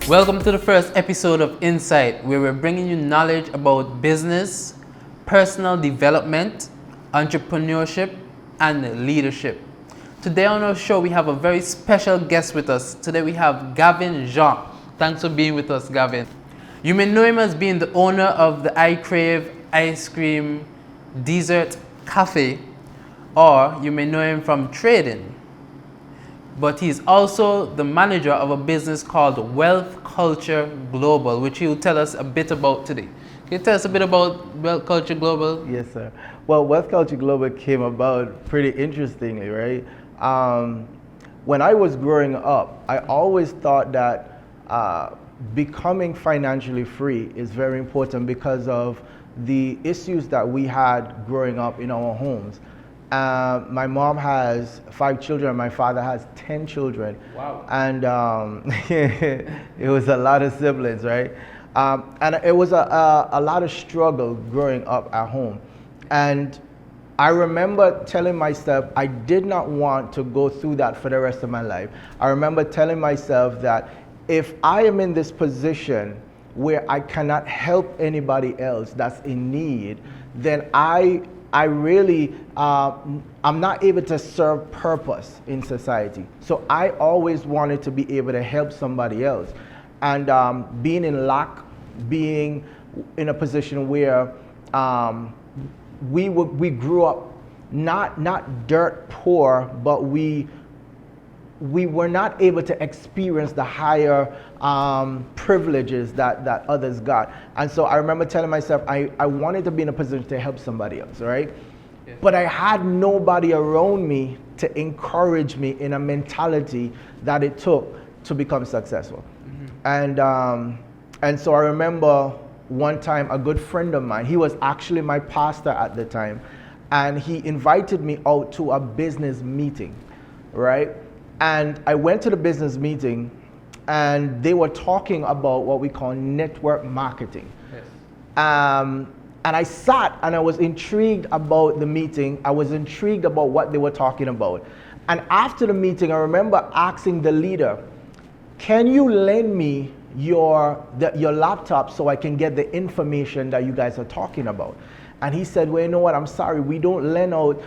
Welcome to the first episode of Insight, where we're bringing you knowledge about business, personal development, entrepreneurship, and leadership. Today on our show, we have a very special guest with us. Today we have Gavin Jean. Thanks for being with us, Gavin. You may know him as being the owner of the I Crave Ice Cream Dessert Cafe, or you may know him from trading. But he's also the manager of a business called Wealth Culture Global, which he'll tell us a bit about today. Can you tell us a bit about Wealth Culture Global? Yes, sir. Well, Wealth Culture Global came about pretty interestingly, right? When I was growing up, I always thought that becoming financially free is very important because of the issues that we had growing up in our homes. My mom has 5 children, my father has 10 children. Wow. And it was a lot of siblings, right? And it was a lot of struggle growing up at home. And I remember telling myself I did not want to go through that for the rest of my life. I remember telling myself that if I am in this position where I cannot help anybody else that's in need, then I really, I'm not able to serve purpose in society. So I always wanted to be able to help somebody else. And being in lack, being in a position where we grew up not dirt poor, but we were not able to experience the higher privileges that others got. And so I remember telling myself I wanted to be in a position to help somebody else, right? Yes. But I had nobody around me to encourage me in a mentality that it took to become successful. Mm-hmm. And so I remember one time a good friend of mine, he was actually my pastor at the time, and he invited me out to a business meeting, right? And I went to the business meeting, and they were talking about what we call network marketing. Yes. And I sat and I was intrigued about the meeting. I was intrigued about what they were talking about. And after the meeting, I remember asking the leader, can you lend me your laptop so I can get the information that you guys are talking about? And he said, well, you know what, I'm sorry, we don't lend out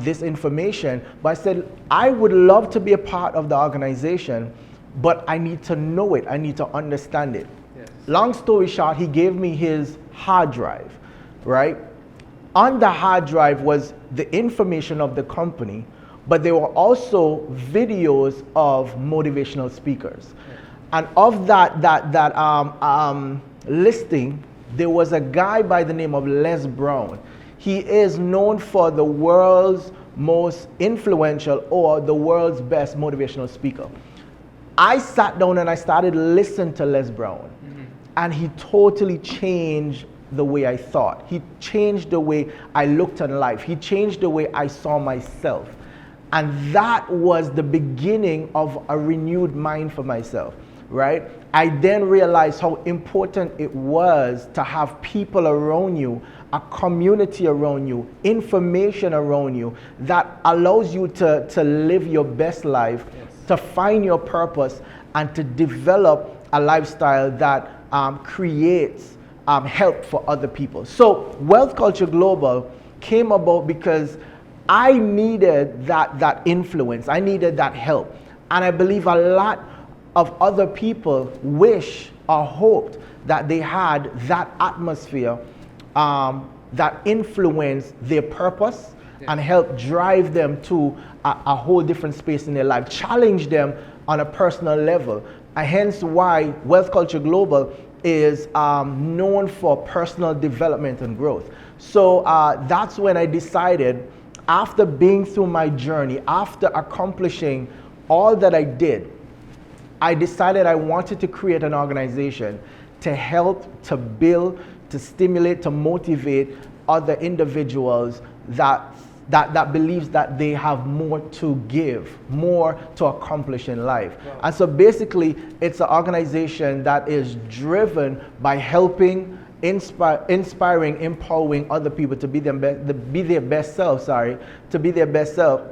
this information. But I said, I would love to be a part of the organization, but I need to know it. I need to understand it. Yes. Long story short, he gave me his hard drive, right? On the hard drive was the information of the company, but there were also videos of motivational speakers. Yes. And of that listing, there was a guy by the name of Les Brown. He is known for the world's most influential or the world's best motivational speaker. I sat down and I started listening to Les Brown, and he totally changed the way I thought. He changed the way I looked at life. He changed the way I saw myself. And that was the beginning of a renewed mind for myself, right? I then realized how important it was to have people around you, a community around you, information around you that allows you to live your best life, yes, to find your purpose, and to develop a lifestyle that creates help for other people. So Wealth Culture Global came about because I needed that influence. I needed that help. And I believe a lot of other people wish or hoped that they had that atmosphere that influenced their purpose, yeah, and help drive them to a whole different space in their life, challenge them on a personal level. Hence why Wealth Culture Global is known for personal development and growth. So that's when I decided, after being through my journey, after accomplishing all that I did, I decided I wanted to create an organization to help, to build, to stimulate, to motivate other individuals that believes that they have more to give, more to accomplish in life. Wow. And so basically, it's an organization that is driven by helping, inspiring, empowering other people to be their best self,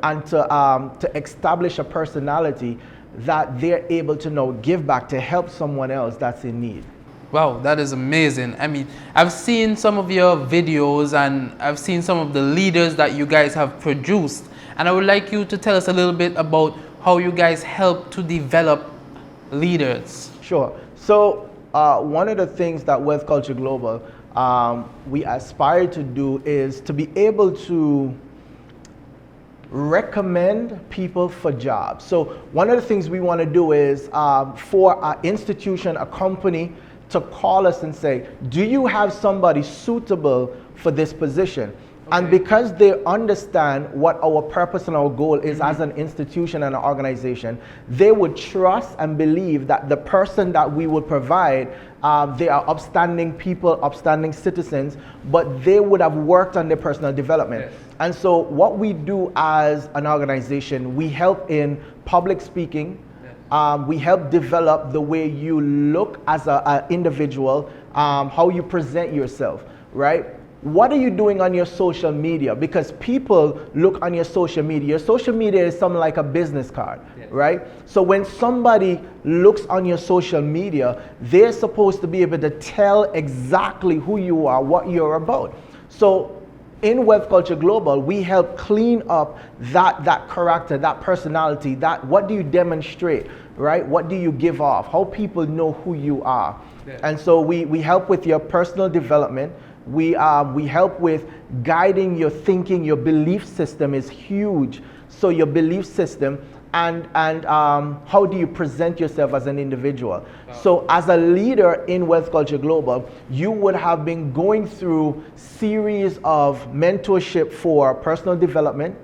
and to establish a personality that they're able to now give back to help someone else that's in need. Wow, that is amazing. I mean, I've seen some of your videos and I've seen some of the leaders that you guys have produced. And I would like you to tell us a little bit about how you guys help to develop leaders. Sure. So one of the things that Wealth Culture Global we aspire to do is to be able to recommend people for jobs. So one of the things we want to do is for an institution, a company, to call us and say, do you have somebody suitable for this position? Okay. And because they understand what our purpose and our goal is as an institution and an organization, they would trust and believe that the person that we would provide, they are upstanding people, upstanding citizens, but they would have worked on their personal development. Yes. And so what we do as an organization, we help in public speaking. We help develop the way you look as an individual, how you present yourself, right? What are you doing on your social media? Because people look on your social media. Your social media is something like a business card, right? So when somebody looks on your social media, they're supposed to be able to tell exactly who you are, what you're about. So in Wealth Culture Global, we help clean up that character, that personality, that what do you demonstrate, right? What do you give off? How people know who you are. Yeah. And so we help with your personal development. We help with guiding your thinking. Your belief system is huge. So your belief system and how do you present yourself as an individual. Wow. So as a leader in Wealth Culture Global, you would have been going through series of mentorship for personal development.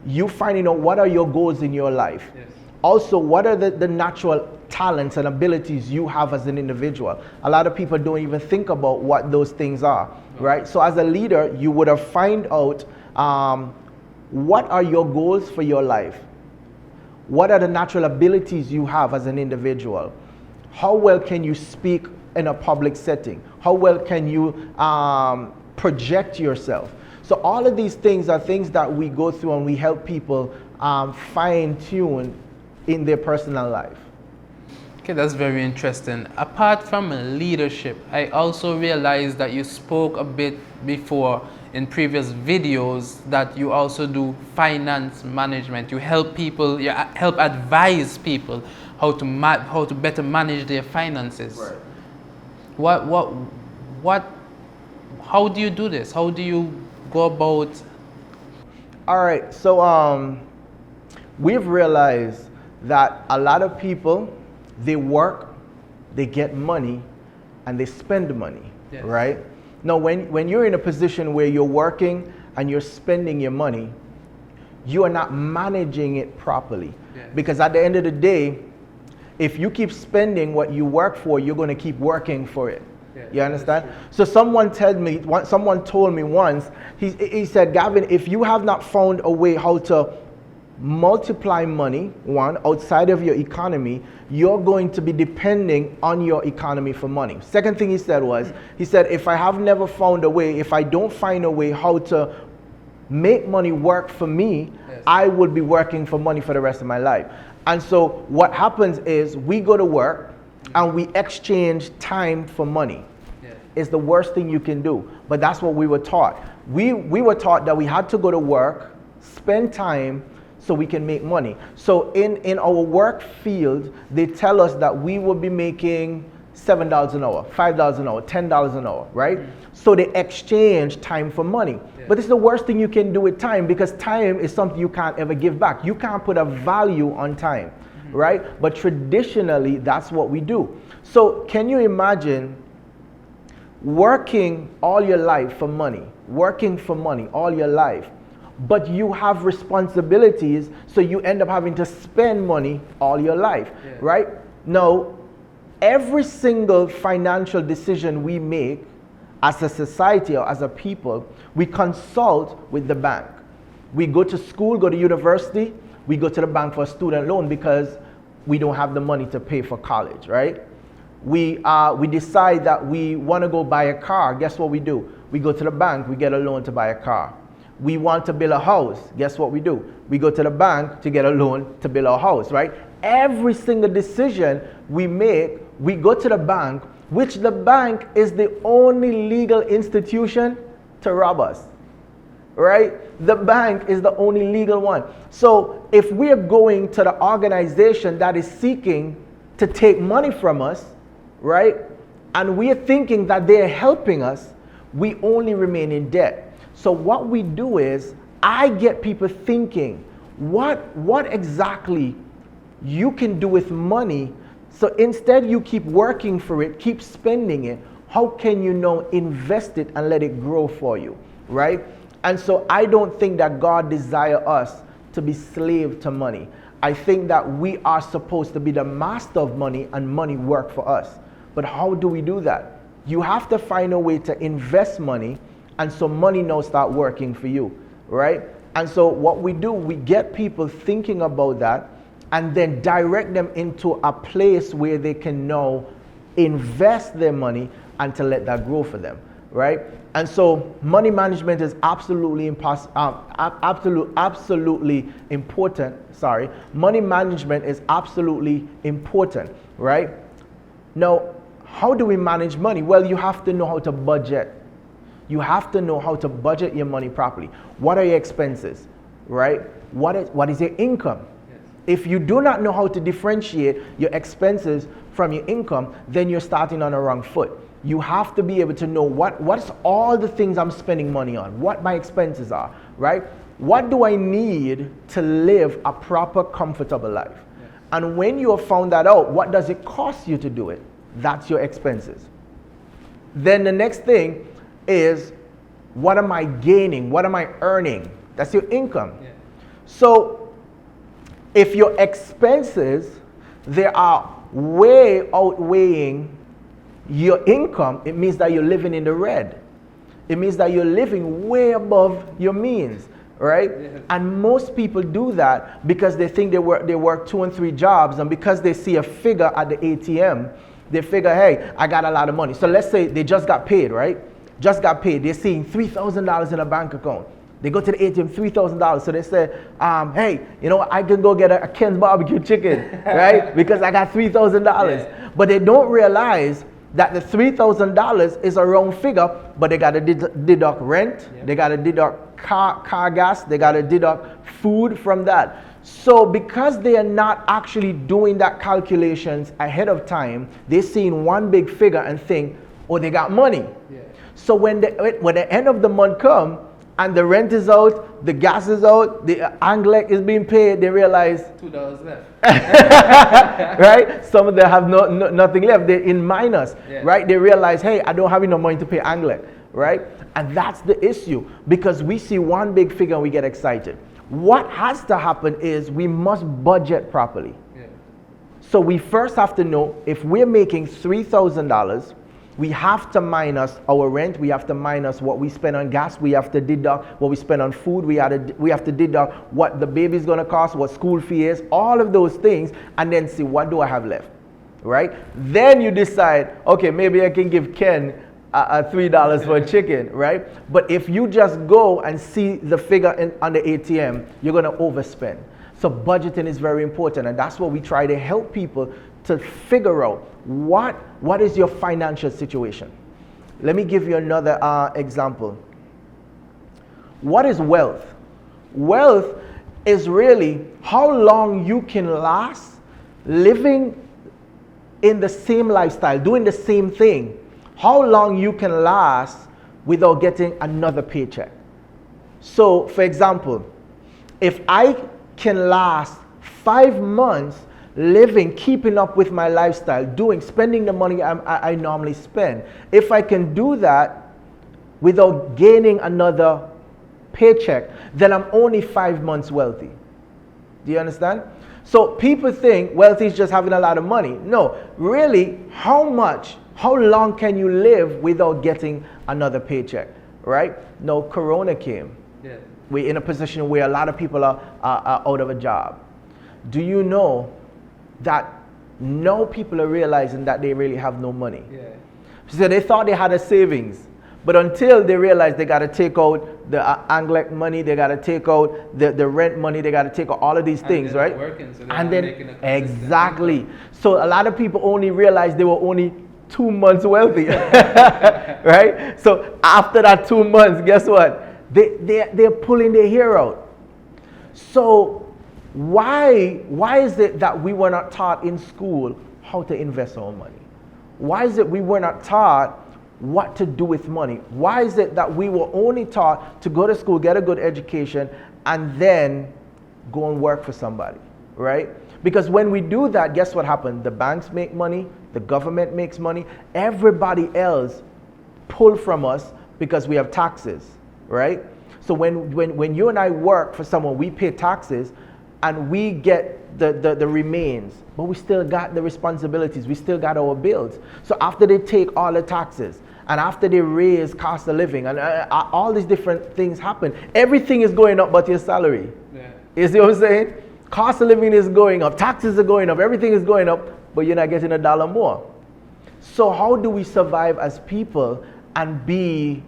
You finding out what are your goals in your life. Yes. Also, what are the natural talents and abilities you have as an individual. A lot of people don't even think about what those things are, right? So as a leader, you would have find out what are your goals for your life? What are the natural abilities you have as an individual? How well can you speak in a public setting? How well can you project yourself? So all of these things are things that we go through and we help people fine-tune in their personal life. Okay, that's very interesting. Apart from leadership, I also realized that you spoke a bit before in previous videos that you also do finance management. You help people, you help advise people how to better manage their finances. Right. How do you do this? How do you go about? All right, so we've realized that a lot of people, they work, they get money, and they spend money, yes. Right? Now, when you're in a position where you're working and you're spending your money, you are not managing it properly. Yes. Because at the end of the day, if you keep spending what you work for, you're going to keep working for it. Yes. You understand? So someone told me once, he said, Gavin, if you have not found a way how to multiply money, one, outside of your economy, you're going to be depending on your economy for money. Second thing he said was, if I have never found a way, if I don't find a way how to make money work for me, yes. I will be working for money for the rest of my life. And so what happens is we go to work and we exchange time for money. Yeah. It's the worst thing you can do. But that's what we were taught. We were taught that we had to go to work, spend time, so we can make money. So in our work field, they tell us that we will be making $7 an hour, $5 an hour, $10 an hour, right? Mm-hmm. So they exchange time for money. Yeah. But it's the worst thing you can do with time, because time is something you can't ever give back. You can't put a value on time, mm-hmm. right? But traditionally, that's what we do. So can you imagine working all your life for money, working for money all your life, but you have responsibilities, so you end up having to spend money all your life, yeah. right? Now, every single financial decision we make as a society or as a people, we consult with the bank. We go to school, go to university, we go to the bank for a student loan because we don't have the money to pay for college, right? We decide that we want to go buy a car. Guess what we do? We go to the bank, we get a loan to buy a car. We want to build a house. Guess what we do? We go to the bank to get a loan to build our house, right? every single decision we make, we go to the bank, which the bank is the only legal institution to rob us. Right? The bank is the only legal one. So if we are going to the organization that is seeking to take money from us, right, and we are thinking that they're helping us, we only remain in debt. So what we do is, I get people thinking, what exactly you can do with money. So instead you keep working for it, keep spending it. How can you now invest it and let it grow for you, right? And so I don't think that God desires us to be slave to money. I think that we are supposed to be the master of money and money work for us. But how do we do that? You have to find a way to invest money, and so money now start working for you, right? And so what we do, we get people thinking about that and then direct them into a place where they can now invest their money and to let that grow for them, right? And so money management is absolutely absolutely important. Sorry, money management is absolutely important, right? Now, how do we manage money? Well, you have to know how to budget. You have to know how to budget your money properly. What are your expenses, right? What is your income? Yes. If you do not know how to differentiate your expenses from your income, then you're starting on the wrong foot. You have to be able to know what's all the things I'm spending money on, what my expenses are, right? What do I need to live a proper, comfortable life? Yes. And when you have found that out, what does it cost you to do it? That's your expenses. Then the next thing is, what am I gaining? What am I earning? That's your income. Yeah. So if your expenses, they are way outweighing your income, it means that you're living in the red. It means that you're living way above your means, right? Yeah. And most people do that because they think they work 2 and 3 jobs, and because they see a figure at the ATM, they figure, hey, I got a lot of money. So let's say they just got paid, right? Just got paid. They're seeing $3,000 in a bank account. They go to the ATM, $3,000. So they say, hey, you know, I can go get a Ken's barbecue chicken, right? Because I got $3,000. Yeah. But they don't realize that the $3,000 is a round figure, but they got to deduct rent, yeah. They got to deduct car gas, they got to deduct food from that. So because they are not actually doing that calculations ahead of time, they're seeing one big figure and think, oh, they got money. Yeah. So when the end of the month come and the rent is out, the gas is out, the anglec is being paid, they realize $2 left. Right? Some of them have nothing left. They're in minus, yeah. Right? They realize, hey, I don't have enough money to pay anglec, right? And that's the issue, because we see one big figure and we get excited. What has to happen is we must budget properly. Yeah. So we first have to know, if we're making $3,000, we have to minus our rent, we have to minus what we spend on gas, we have to deduct what we spend on food, we have to deduct what the baby's gonna cost, what school fee is, all of those things, and then see, what do I have left, right? Then you decide, okay, maybe I can give Ken $3 for a chicken, right? But if you just go and see the figure on the ATM, you're gonna overspend. So budgeting is very important, and that's what we try to help people to figure out. What is your financial situation? Let me give you another example. What is wealth? Wealth is really how long you can last living in the same lifestyle, doing the same thing. How long you can last without getting another paycheck. So, for example, if I can last 5 months keeping up with my lifestyle, spending the money I normally spend, if I can do that without gaining another paycheck, then I'm only 5 months wealthy. Do you understand? So people think wealthy is just having a lot of money. No, really, how long can you live without getting another paycheck, right? No, Corona came. Yeah. We're in a position where a lot of people are out of a job. Do you know that now people are realizing that they really have no money? Yeah. So they thought they had a savings, But until they realize they got to take out the Anglec money, they got to take out the rent money, they got to take out all of these things, right? Working, so And then exactly. So a lot of people only realize they were only 2 months wealthy, right? So after that 2 months, guess what? They're pulling their hair out. So why is it that we were not taught in school how to invest our money? Why is it we were not taught what to do with money? Why is it that we were only taught to go to school, get a good education, and then go and work for somebody, right? Because when we do that, guess what happens? The banks make money, the government makes money, everybody else pull from us because we have taxes, right? So when you and I work for someone, we pay taxes and we get the remains, but we still got the responsibilities, we still got our bills. So after they take all the taxes and after they raise cost of living and all these different things happen, everything is going up but your salary. Yeah. You see what I'm saying? Cost of living is going up, taxes are going up, everything is going up, but you're not getting $1 more. So how do we survive as people and be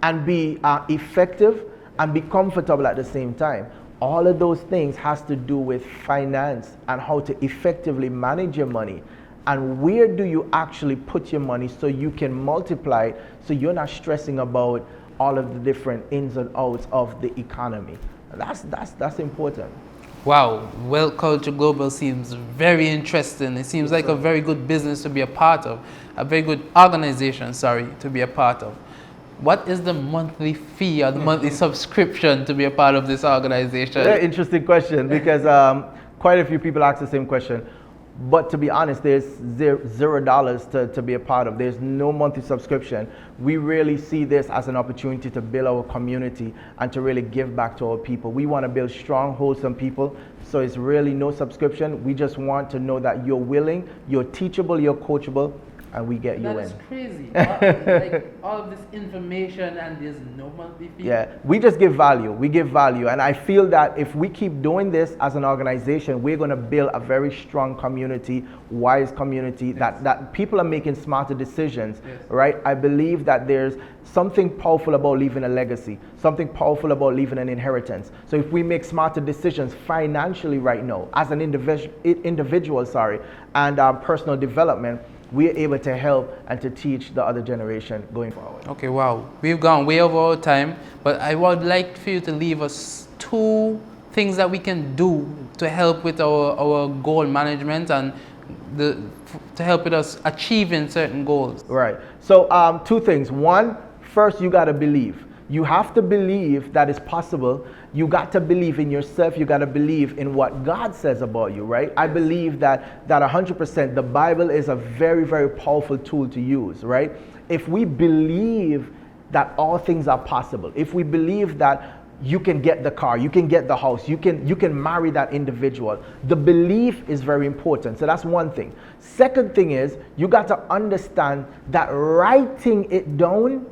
effective and be comfortable at the same time? All of those things has to do with finance and how to effectively manage your money. And where do you actually put your money so you can multiply it, so you're not stressing about all of the different ins and outs of the economy. That's important. Wow, Wealth Culture Global seems very interesting. It seems like a very good business to be a part of, a very good organization, to be a part of. What is the monthly fee or the monthly subscription to be a part of this organization? Very interesting question, because quite a few people ask the same question. But to be honest, there's $0 to be a part of. There's no monthly subscription. We really see this as an opportunity to build our community and to really give back to our people. We want to build strong, wholesome people. So it's really no subscription. We just want to know that you're willing, you're teachable, you're coachable, and we get you in. That is crazy. Like all of this information and there's no monthly fee. Yeah, we just give value. We give value. And I feel that if we keep doing this as an organization, we're going to build a very strong community, wise community, that people are making smarter decisions, right? I believe that there's something powerful about leaving a legacy, something powerful about leaving an inheritance. So if we make smarter decisions financially right now, as an individual, and personal development, we are able to help and to teach the other generation going forward. Okay, wow. We've gone way over our time, but I would like for you to leave us 2 things that we can do to help with our goal management and to help with us achieving certain goals. Right. So 2 things. One, first you got to believe. You have to believe that it's possible. You got to believe in yourself. You got to believe in what God says about you, right? I believe that 100% the Bible is a very, very powerful tool to use, right? If we believe that all things are possible, if we believe that you can get the car, you can get the house, you can marry that individual, the belief is very important. So that's one thing. Second thing is, you got to understand that writing it down,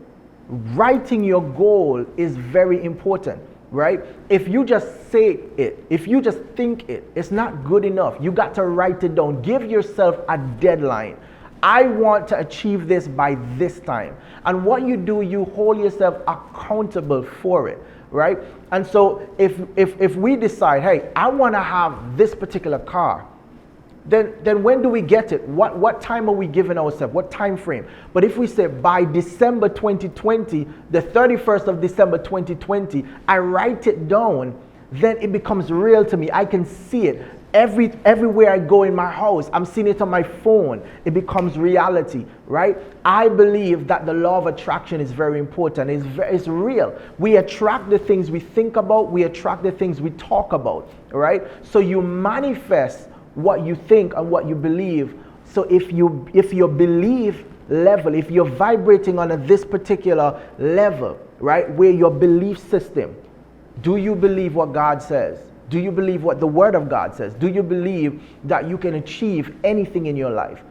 writing your goal is very important, right? If you just say it, if you just think it, it's not good enough. You got to write it down. Give yourself a deadline. I want to achieve this by this time. And what you do, you hold yourself accountable for it, right? And so if we decide, hey, I want to have this particular car, then when do we get it? What time are we giving ourselves? What time frame? But if we say by December 2020, the 31st of December 2020, I write it down, then it becomes real to me. I can see it. Everywhere I go in my house, I'm seeing it on my phone. It becomes reality, right? I believe that the law of attraction is very important. It's real. We attract the things we think about. We attract the things we talk about, right? So you manifest what you think and what you believe. So if your belief level, if you're vibrating on this particular level, right, where your belief system, do you believe what God says? Do you believe what the Word of God says? Do you believe that you can achieve anything in your life?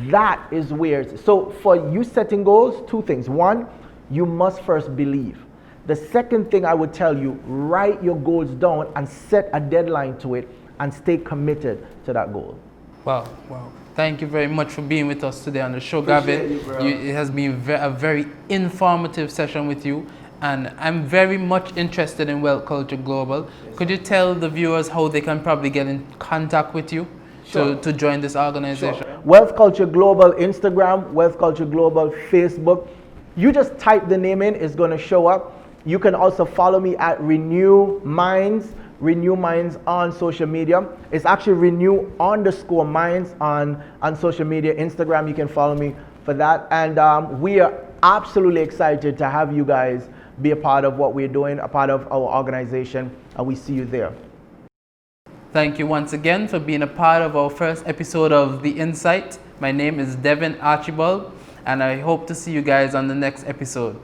That is where so for you setting goals, 2 things. One, you must first believe. The second thing I would tell you, write your goals down and set a deadline to it and stay committed to that goal. Wow, wow. Thank you very much for being with us today on the show, Appreciate Gavin. you, bro. It has been a very informative session with you, and I'm very much interested in Wealth Culture Global. Yes, Could you tell the viewers how they can probably get in contact with you Sure. to join this organization? Sure. Wealth Culture Global Instagram, Wealth Culture Global Facebook. You just type the name in, it's going to show up. You can also follow me at Renew Minds on social media. It's actually Renew_Minds on social media. Instagram, you can follow me for that. And we are absolutely excited to have you guys be a part of what we're doing, a part of our organization, and we see you there. Thank you once again for being a part of our first episode of The Insight. My name is Devin Archibald, and I hope to see you guys on the next episode.